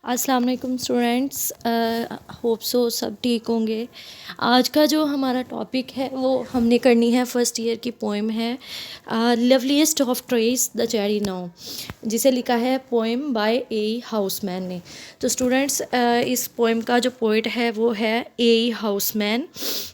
अस्सलाम वालेकुम students, hope so सब ठीक होंगे। आज का जो हमारा टॉपिक है वो हमने करनी है फर्स्ट ईयर की पोएम है loveliest of trees the cherry now, जिसे लिखा है पोएम बाय ए हाउसमैन ने। तो स्टूडेंट्स, इस पोएम का जो पोइट है वो है ए हाउसमैन,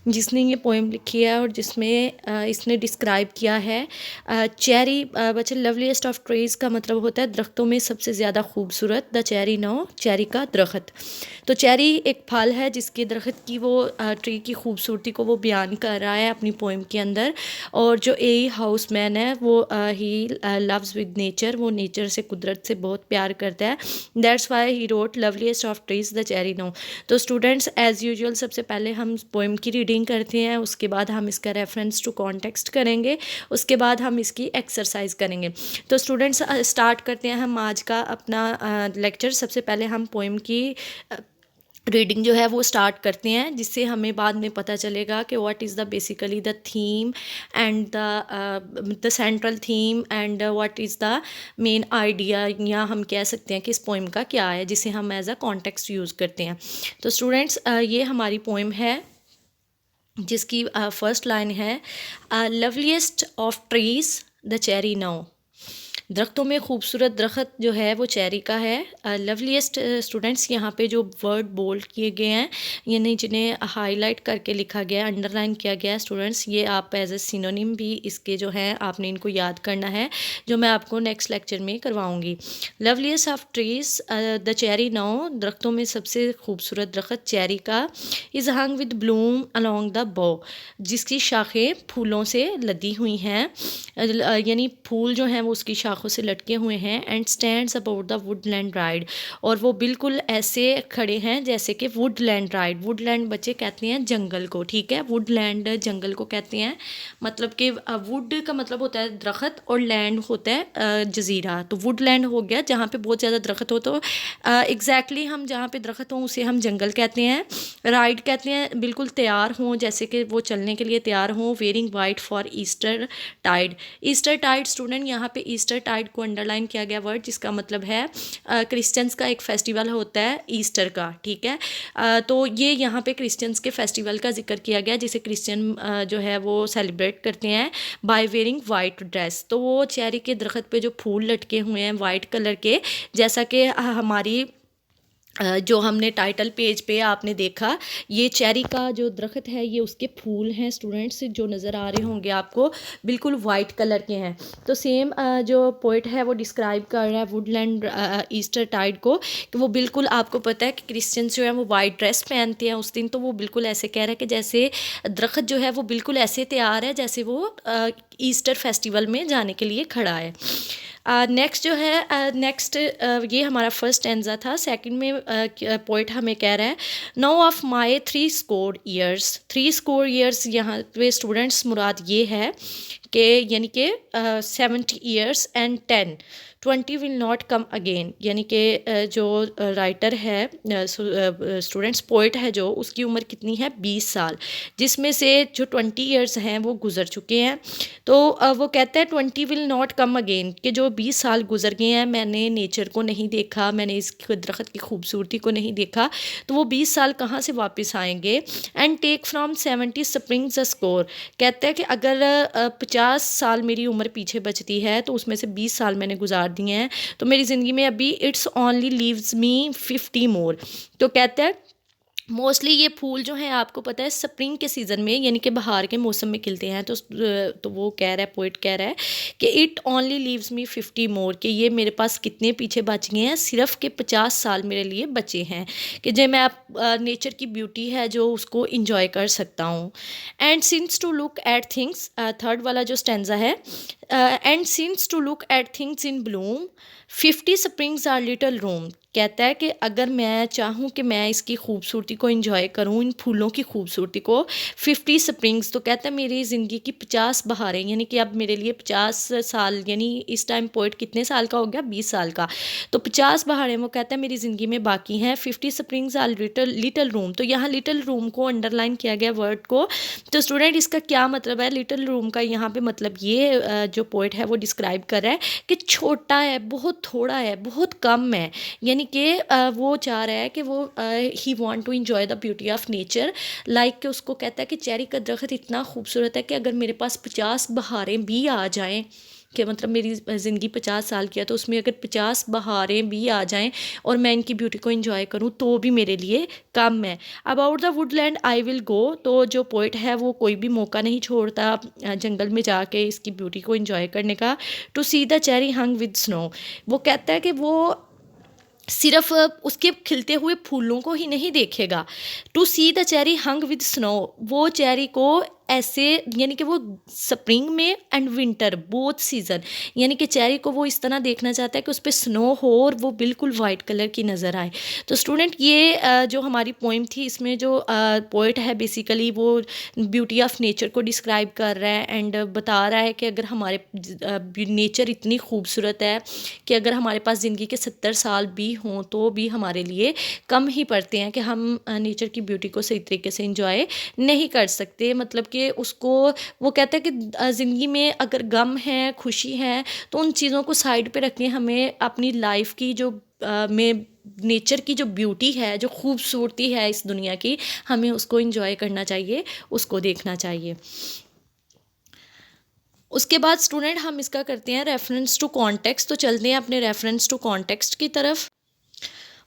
जिसने ये पोएम लिखी है और जिसमें इसने डिस्क्राइब किया है चेरी। बच्चे, लवलीएस्ट ऑफ ट्रेस का मतलब होता है दरख्तों में सबसे ज़्यादा खूबसूरत, द चेरी नो, चेरी का दरख्त। तो चेरी एक फल है जिसके दरख्त की वो ट्री की खूबसूरती को वो बयान कर रहा है अपनी पोएम के अंदर। और जो ए हाउसमैन है वो ही लव्स विद नेचर, वो नेचर से, कुदरत से बहुत प्यार करता है। That's why he wrote loveliest of trees the cherry now. तो स्टूडेंट्स, एज़ यूजुअल सबसे पहले हम पोएम की रीडिंग करते हैं, उसके बाद हम इसका रेफरेंस टू कॉन्टेक्स्ट करेंगे, उसके बाद हम इसकी एक्सरसाइज करेंगे। तो स्टूडेंट्स, स्टार्ट करते हैं हम आज का अपना लेक्चर। सबसे पहले हम पोएम की रीडिंग जो है वो स्टार्ट करते हैं, जिससे हमें बाद में पता चलेगा कि what is the basically the theme and the central theme and what is the main idea, या हम कह सकते हैं कि इस पोएम का क्या है, जिसे हम एज अ कॉन्टेक्स्ट यूज़ करते हैं। तो स्टूडेंट्स, ये हमारी पोएम है जिसकी फर्स्ट लाइन है loveliest of trees the cherry now. दरख्तों में खूबसूरत दरख्त जो है वो चेरी का है। लवलीएस्ट स्टूडेंट्स, यहाँ पे जो वर्ड बोल्ड किए गए हैं, यानी जिन्हें हाईलाइट करके लिखा गया है, अंडरलाइन किया गया है स्टूडेंट्स, ये आप एज ए सिनोनिम भी इसके जो हैं आपने इनको याद करना है, जो मैं आपको नेक्स्ट लेक्चर में करवाऊँगी। Loveliest of trees the cherry now, दरख्तों में सबसे खूबसूरत दरख्त चेरी का। Is hung with bloom along the bough, जिसकी शाखें फूलों से लदी हुई हैं, यानी फूल जो हैं वो उसकी शाखों से लटके हुए हैं। And stands about the Woodland ride, और वो बिल्कुल ऐसे खड़े हैं जैसे कि वुडलैंड राइड। वुडलैंड बच्चे कहते हैं जंगल को, ठीक है, वुडलैंड जंगल को कहते हैं। मतलब कि वुड का मतलब होता है दरख्त और लैंड होता है जजीरा। तो वुडलैंड हो गया जहाँ पे बहुत ज़्यादा दरख्त हो। तो एग्जैक्टली हम जहाँ पे दरख्त हों उसे हम जंगल कहते हैं। राइड कहते हैं बिल्कुल तैयार हों, जैसे कि वो चलने के लिए तैयार हों। Wearing white for Eastertide. Eastertide student, यहाँ पे ईस्टर टाइड को अंडरलाइन किया गया वर्ड, जिसका मतलब है क्रिश्चियंस का एक फेस्टिवल होता है ईस्टर का, ठीक है। तो ये यहाँ पे क्रिश्चियंस के फेस्टिवल का जिक्र किया गया, जिसे क्रिश्चियन जो है वो सेलिब्रेट करते हैं बाय वेयरिंग वाइट ड्रेस। तो वो चेरी के दरख्त पे जो फूल लटके हुए हैं वाइट कलर के, जैसा कि हमारी जो हमने टाइटल पेज पे आपने देखा, ये चेरी का जो दरख्त है ये उसके फूल हैं स्टूडेंट्स, जो नज़र आ रहे होंगे आपको, बिल्कुल वाइट कलर के हैं। तो सेम जो पोइट है वो डिस्क्राइब कर रहा है वुडलैंड ईस्टर टाइड को, कि वो बिल्कुल, आपको पता है कि क्रिश्चियंस जो है वो वाइट ड्रेस पहनते हैं उस दिन, तो वो बिल्कुल ऐसे कह रहा है कि जैसे दरख्त जो है वो बिल्कुल ऐसे तैयार है जैसे वो ईस्टर फेस्टिवल में जाने के लिए खड़ा है। नेक्स्ट जो है, नेक्स्ट ये हमारा फर्स्ट एंजा था। सेकंड में पोइट हमें कह रहा है नो ऑफ माई 3 ईयर्स। 3 यहाँ पे स्टूडेंट्स मुराद ये है कि यानी कि 70 years and 20 will not come again, यानी कि जो राइटर है, स्टूडेंट्स पोइट है जो, उसकी उम्र कितनी है, 20 साल, जिसमें से जो 20 ईयर्स हैं वो गुज़र चुके हैं। तो वो कहता है 20 विल नॉट कम अगेन, कि जो 20 साल गुजर गए हैं, मैंने नेचर को नहीं देखा, मैंने इस दरख्त की खूबसूरती को नहीं देखा, तो वो 20 साल कहाँ से वापस आएंगे। And take from 70 springs a score, कहता है कि अगर 50 साल मेरी उम्र पीछे बचती है तो उसमें से 20 साल मैंने गुजार दिए हैं, तो मेरी ज़िंदगी में अभी इट्स ओनली लीव्स मी 50 मोर। तो कहता है मोस्टली ये फूल जो हैं आपको पता है स्प्रिंग के सीज़न में, यानी कि बहार के मौसम में खिलते हैं। तो वो कह रहा है, पोइट कह रहा है कि इट ओनली लीव्स मी 50 मोर, कि ये मेरे पास कितने पीछे बच गए हैं, सिर्फ के 50 साल मेरे लिए बचे हैं, कि जो मैं नेचर की ब्यूटी है जो उसको इंजॉय कर सकता हूँ। And since to look at things, third वाला जो स्टेंजा है, and since to look at things in bloom 50 springs are little room, कहता है कि अगर मैं चाहूँ कि मैं इसकी खूबसूरती को इंजॉय करूँ, इन फूलों की खूबसूरती को, 50 स्प्रिंग्स, तो कहता है मेरी ज़िंदगी की 50 बहारें, यानी कि अब मेरे लिए 50 साल, यानी इस टाइम पोइट कितने साल का हो गया, 20 साल का, तो 50 बहारें वो कहता है मेरी ज़िंदगी में बाकी हैं। 50 स्प्रिंग्स आर लिटल रूम, तो यहाँ लिटल रूम को अंडरलाइन किया गया वर्ड को। तो स्टूडेंट, इसका क्या मतलब है लिटल रूम का? यहाँ पे मतलब ये जो पोइट है वो डिस्क्राइब कर रहा है कि छोटा है, बहुत थोड़ा है, बहुत कम है, यानी यानी कि वो चाह रहा है कि वो he want to enjoy the beauty of nature. Like उसको कहता है कि चेरी का दरख्त इतना खूबसूरत है कि अगर मेरे पास 50 बहारें भी आ जाएं, कि मतलब मेरी ज़िंदगी 50 साल की है तो उसमें अगर 50 बहारें भी आ जाएं और मैं इनकी ब्यूटी को एंजॉय करूं तो भी मेरे लिए कम है। About the Woodland I will go, तो जो पोइट है वो कोई भी मौका नहीं छोड़ता जंगल में जाके इसकी ब्यूटी को एंजॉय करने का। To see the cherry hung with snow, वो कहता है कि वो सिर्फ उसके खिलते हुए फूलों को ही नहीं देखेगा। To see the cherry hung with snow, वो चेरी को ऐसे, यानी कि वो स्प्रिंग में एंड विंटर बोथ सीज़न, यानी कि चेरी को वो इस तरह देखना चाहता है कि उस पर स्नो हो और वो बिल्कुल वाइट कलर की नज़र आए। तो स्टूडेंट ये जो हमारी पोइम थी इसमें जो पोइट है बेसिकली वो ब्यूटी ऑफ नेचर को डिस्क्राइब कर रहा है एंड बता रहा है कि अगर हमारे नेचर इतनी खूबसूरत है कि अगर हमारे पास ज़िंदगी के 70 साल भी हों तो भी हमारे लिए कम ही पड़ते हैं कि हम नेचर की ब्यूटी को सही तरीके से इंजॉय नहीं कर सकते। मतलब कि उसको वो कहता है कि ज़िंदगी में अगर गम है, खुशी है, तो उन चीज़ों को साइड पे रख के हमें अपनी लाइफ की जो में नेचर की जो ब्यूटी है, जो खूबसूरती है इस दुनिया की, हमें उसको इंजॉय करना चाहिए, उसको देखना चाहिए। उसके बाद स्टूडेंट हम इसका करते हैं रेफरेंस टू कॉन्टेक्स्ट। तो चलते हैं अपने रेफरेंस टू कॉन्टेक्स्ट की तरफ।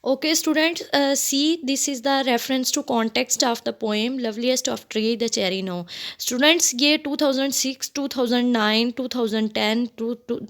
Okay students, see this is the reference to context of the poem loveliest of tree the cherry now। Students ये 2006, 2009, 2010,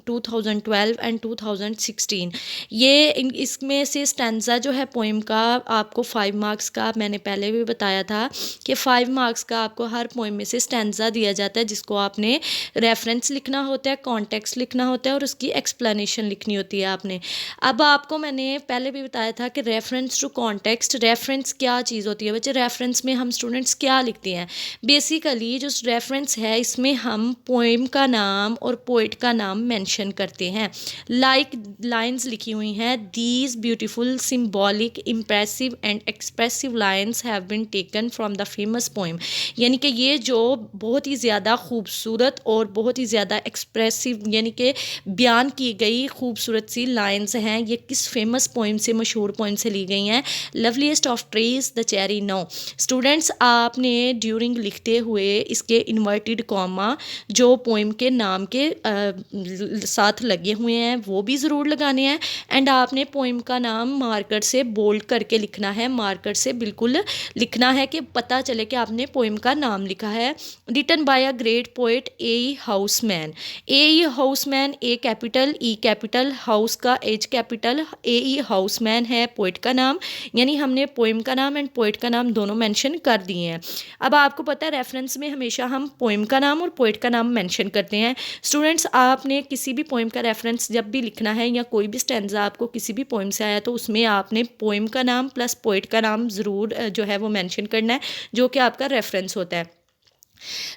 2012 एंड 2016 ये इसमें से स्टैंजा जो है पोएम का आपको 5 मार्क्स का, मैंने पहले भी बताया था कि 5 मार्क्स का आपको हर पोएम में से स्टैंजा दिया जाता है जिसको आपने रेफरेंस लिखना होता है, कॉन्टेक्स्ट लिखना होता है और उसकी एक्सप्लेनेशन लिखनी होती है आपने। अब आपको मैंने पहले भी बताया था कि रेफरेंस टू कॉन्टेक्स्ट, रेफरेंस क्या चीज़ होती है बच्चे। रेफरेंस में हम स्टूडेंट्स क्या लिखते हैं, बेसिकली जो रेफरेंस है इसमें हम पोएम का नाम और पोइट का नाम मेंशन करते हैं। लाइक लाइंस लिखी हुई हैं, these beautiful symbolic impressive and expressive lines have been taken from the famous poem, यानी कि ये जो बहुत ही ज़्यादा खूबसूरत और बहुत ही ज़्यादा एक्सप्रेसिव यानी कि बयान की गई खूबसूरत सी लाइंस हैं, ये किस फेमस पोएम से, मशहूर पोएम से ली गई हैं, loveliest of trees the cherry now. Students आपने ड्यूरिंग लिखते हुए इसके इन्वर्टेड कॉमा जो पोएम के नाम के साथ लगे हुए हैं वो भी ज़रूर लगाने हैं एंड आपने पोएम का नाम मार्कर से बोल्ड करके लिखना है, मार्कर से बिल्कुल लिखना है कि पता चले कि आपने पोएम का नाम लिखा है। Written by a great poet A Housman, A Housman, A capital E capital, house का एच कैपिटल, ए हाउसमैन है पोइट का नाम, यानी हमने पोएम का नाम एंड पोइट का नाम दोनों मेंशन कर दिए हैं। अब आपको पता है रेफरेंस में हमेशा हम पोएम का नाम और पोइट का नाम मेंशन करते हैं। स्टूडेंट्स आपने किसी भी पोएम का रेफरेंस जब भी लिखना है या कोई भी स्टैंजा आपको किसी भी पोएम से आया तो उसमें आपने पोएम का नाम प्लस पोइट का नाम ज़रूर जो है वो मेंशन करना है जो कि आपका रेफरेंस होता है।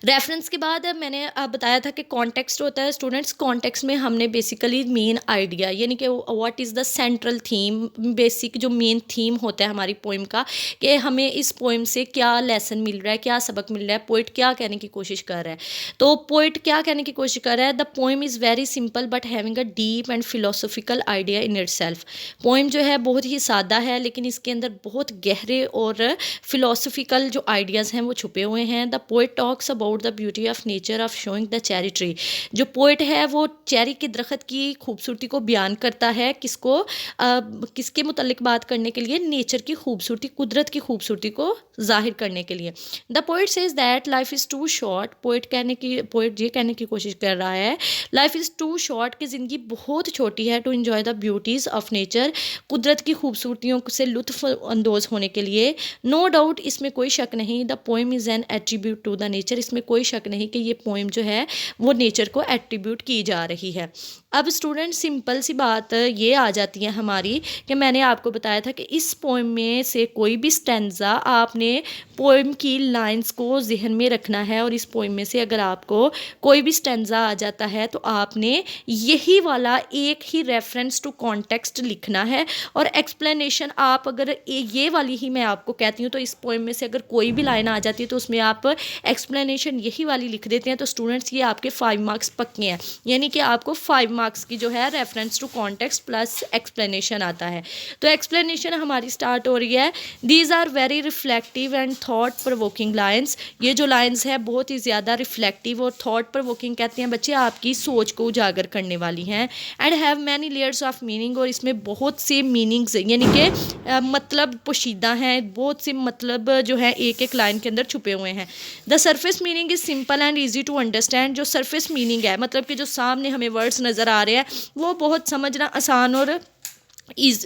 रेफरेंस के बाद मैंने बताया था कि कॉन्टेक्स्ट होता है। स्टूडेंट्स कॉन्टेक्स्ट में हमने बेसिकली मेन आइडिया यानी कि what is the central theme, basic जो मेन थीम होता है हमारी पोएम का कि हमें इस पोएम से क्या लेसन मिल रहा है, क्या सबक मिल रहा है, पोइट क्या कहने की कोशिश कर रहा है। तो पोइट क्या कहने की कोशिश कर रहा है, the poem is very simple but having a deep and philosophical idea in itself. Poem जो है बहुत ही सादा है लेकिन इसके अंदर बहुत गहरे और फिलोसफिकल जो आइडियाज़ हैं वो छुपे हुए हैं। The poet talks about the beauty of nature of showing the cherry tree, जो पोइट है वो चेरी के दरख्त की खूबसूरती को बयान करता है, किसके मुतल्लिक बात करने के लिए, नेचर की खूबसूरती, कुदरत की खूबसूरती को जाहिर करने के लिए। The poet says that life is too short, poet ये कहने की कोशिश कर रहा है लाइफ इज़ टू शॉर्ट कि ज़िंदगी बहुत छोटी है, to enjoy the beauties of nature, कुदरत की खूबसूरतियों से लुत्फ़ अंदोज़ होने के लिए। नो डाउट, इसमें कोई शक नहीं, the poem is an attribute to the nature, इसमें कोई शक नहीं कि ये पोएम जो है वो नेचर को एट्रीब्यूट की जा रही है। अब स्टूडेंट सिंपल सी बात ये आ जाती है हमारी कि मैंने आपको बताया था कि इस पोएम में से कोई भी स्टैंजा आपने पोएम की लाइंस को जहन में रखना है और इस पोएम में से अगर आपको कोई भी स्टैंजा आ जाता है तो आपने यही वाला एक ही रेफरेंस टू कॉन्टेक्स्ट लिखना है और एक्सप्लेनेशन आप अगर ये वाली ही मैं आपको कहती हूँ तो इस पोएम में से अगर कोई भी लाइन आ जाती है तो उसमें आप एक्सप्लेन एक्सप्लेनेशन यही वाली लिख देते हैं तो स्टूडेंट्स ये आपके 5 मार्क्स पक्के हैं, यानी कि आपको 5 मार्क्स की जो है reference to context plus explanation आता है। तो एक्सप्लेनेशन हमारी स्टार्ट हो रही है। These are very reflective and thought provoking lines. ये जो लाइन्स है बहुत ही ज़्यादा रिफ्लेक्टिव और थॉट प्रोवोकिंग कहते हैं बच्चे आपकी सोच को उजागर करने वाली हैं। And have many layers of meaning, और इसमें बहुत से मीनिंग्स यानी कि मतलब पोशीदा हैं, बहुत से मतलब जो है एक एक लाइन के अंदर छुपे हुए हैं। The surface meaning is simple and easy to understand. जो सरफेस मीनिंग है मतलब कि जो सामने हमें वर्ड्स नज़र आ रहे हैं वो बहुत समझना आसान और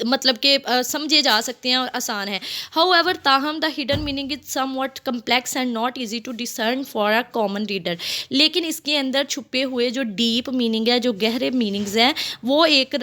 मतलब कि समझे जा सकते हैं और आसान है। हाउएवर ताहम the hidden meaning is somewhat complex and not easy to discern for a common reader. लेकिन इसके अंदर छुपे हुए जो डीप मीनिंग है, जो गहरे मीनिंग्स हैं, वो एक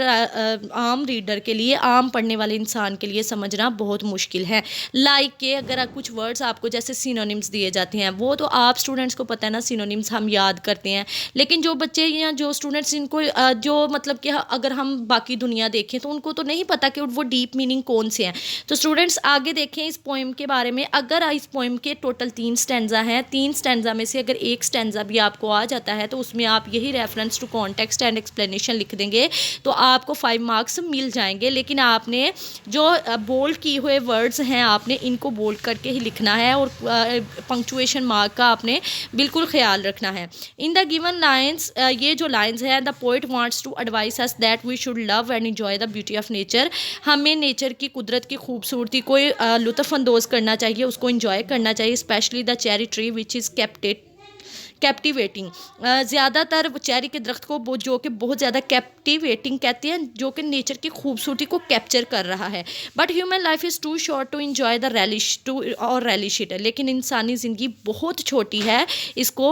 आम रीडर के लिए, आम पढ़ने वाले इंसान के लिए समझना बहुत मुश्किल है। लाइक के अगर कुछ वर्ड्स आपको जैसे सिनोनिम्स दिए जाते हैं, वो तो आप स्टूडेंट्स को पता है ना, सिनोनिम्स हम याद करते हैं, लेकिन जो बच्चे या जो स्टूडेंट्स जिनको जो मतलब कि अगर हम बाकी दुनिया देखें तो उनको तो नहीं पता कि वो डीप मीनिंग कौन से हैं। तो स्टूडेंट्स आगे देखें इस पोएम के बारे में। अगर इस पोएम के टोटल 3 स्टैंजा हैं, 3 स्टैंजा में से अगर एक स्टैंजा भी आपको आ जाता है तो उसमें आप यही reference to context and explanation लिख देंगे तो आपको 5 मार्क्स मिल जाएंगे। लेकिन आपने जो बोल्ड किए हुए वर्ड्स हैं आपने इनको बोल्ड करके ही लिखना है और पंक्चुएशन मार्क का आपने बिल्कुल ख्याल रखना है। इन द गिवन लाइन्स, ये जो लाइन्स हैं, the poet wants to advise us that we should love and enjoy the beauty of nature. हमें नेचर की, कुदरत की खूबसूरती को लुत्फ़अंदोज़ करना चाहिए, उसको इंजॉय करना चाहिए। Specially the cherry tree which is captivating. ज़्यादातर चेरी के दरख्त को जो कि बहुत ज़्यादा कैप्टिवेटिंग कहते हैं, जो कि नेचर की खूबसूरती को कैप्चर कर रहा है। But human life is too short to enjoy the relish it. लेकिन इंसानी ज़िंदगी बहुत छोटी है इसको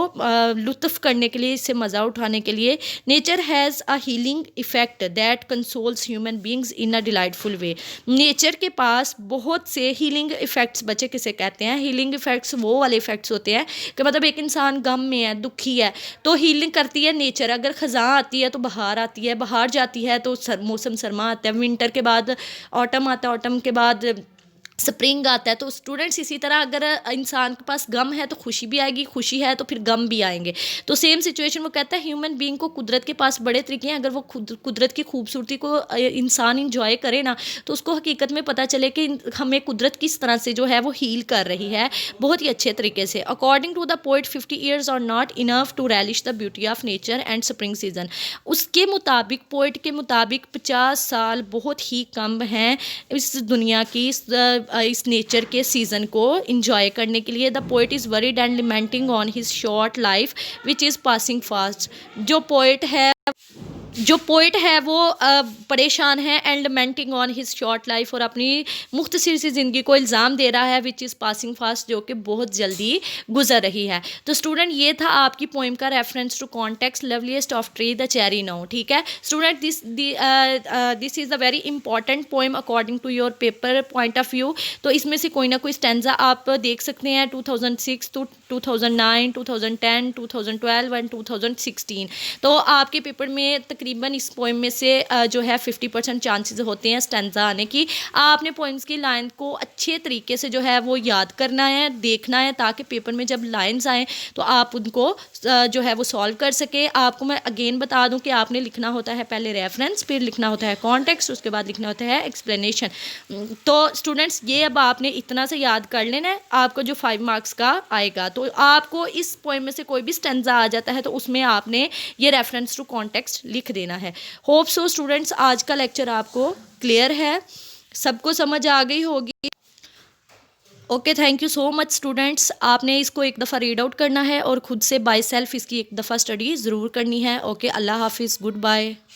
लुत्फ़ करने के लिए, इससे मज़ा उठाने के लिए। Nature has a healing effect that consoles human beings in a delightful way. Nature के पास बहुत से हीलिंग इफ़ेक्ट्स, बच्चे किसे कहते हैं, हीलिंग इफ़ेक्ट्स वो वाले इफ़ेक्ट्स होते हैं कि मतलब एक इंसान गम में है, दुखी है, तो हीलिंग करती है नेचर। अगर ख़ज़ां आती है तो बहार आती है, बहार जाती है तो मौसम सरमा आता है, विंटर के बाद ऑटम आता है, ऑटम के बाद स्प्रिंग आता है। तो स्टूडेंट्स इसी तरह अगर इंसान के पास गम है तो खुशी भी आएगी, खुशी है तो फिर गम भी आएंगे। तो सेम सिचुएशन वो कहता है ह्यूमन बीइंग को कुदरत के पास बड़े तरीके हैं। अगर वो कुदरत की खूबसूरती को इंसान इंजॉय करे ना तो उसको हकीकत में पता चले कि हमें कुदरत किस तरह से जो है वो हील कर रही है बहुत ही अच्छे तरीके से। According to the poet 50 years are not enough to relish the beauty of nature and spring season. उसके मुताबिक, पोइट के मुताबिक 50 साल बहुत ही कम हैं इस दुनिया की, इस नेचर के सीज़न को इंजॉय करने के लिए। The poet is worried and lamenting on his short life which is passing fast. जो पोइट है वो परेशान है and lamenting on his short life, और अपनी मुख्तसर सी ज़िंदगी को इल्ज़ाम दे रहा है विच इज़ पासिंग फास्ट, जो कि बहुत जल्दी गुजर रही है। तो स्टूडेंट ये था आपकी पोइम का reference to context loveliest of tree the cherry now. ठीक है student, this is a very important poem according to your paper point of view. तो इसमें से कोई ना कोई स्टैंजा आप देख सकते हैं 2006 to 2009, 2010, 2012 एंड 2016। तो आपके पेपर में तकरीबन इस पोइम में से जो है 50% चांसेस होते हैं स्टैंजा आने की। आपने पोइम्स की लाइन को अच्छे तरीके से जो है वो याद करना है, देखना है, ताकि पेपर में जब लाइंस आएँ तो आप उनको जो है वो सॉल्व कर सके। आपको मैं अगेन बता दूं कि आपने लिखना होता है पहले रेफरेंस, फिर लिखना होता है कॉन्टेक्स्ट, उसके बाद लिखना होता है एक्सप्लेनेशन। तो स्टूडेंट्स ये अब आपने इतना से याद कर लेना है, आपको जो 5 मार्क्स का आएगा। तो आपको इस पोइम में से कोई भी स्टैंजा आ जाता है तो उसमें आपने ये रेफरेंस टू कॉन्टेक्स्ट लिख देना है। होप सो स्टूडेंट्स आज का लेक्चर आपको क्लियर है, सबको समझ आ गई होगी। Okay, thank you so much students. आपने इसको एक दफ़ा रीड आउट करना है और ख़ुद से बाय सेल्फ इसकी एक दफ़ा स्टडी ज़रूर करनी है। ओके, अल्लाह हाफिज़, गुड बाय।